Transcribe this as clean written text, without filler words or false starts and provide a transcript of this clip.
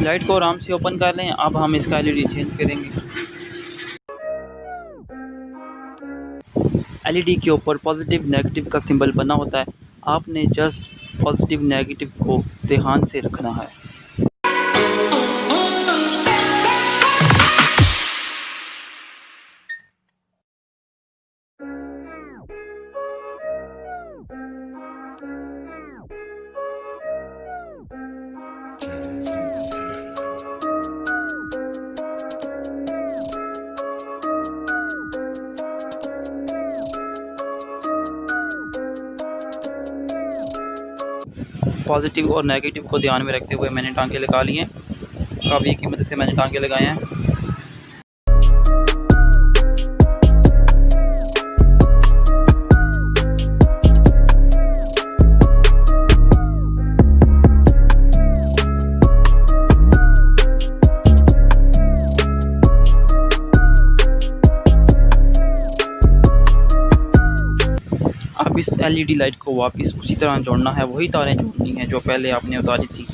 Light को आराम से ओपन कर लें। अब हम इसका एलईडी चेंज करेंगे। एलईडी के ऊपर पॉजिटिव नेगेटिव का सिंबल बना होता है। आपने जस्ट पॉजिटिव नेगेटिव को ध्यान से रखना है। पॉजिटिव और नेगेटिव को ध्यान में रखते हुए मैंने टांके लगा लिए हैं। कावी की मदद से मैंने टांके लगाए हैं। अब इस एलईडी लाइट को वापस उसी तरह जोड़ना है। वही तारें जोड़नी हैं जो पहले आपने उतारी थी।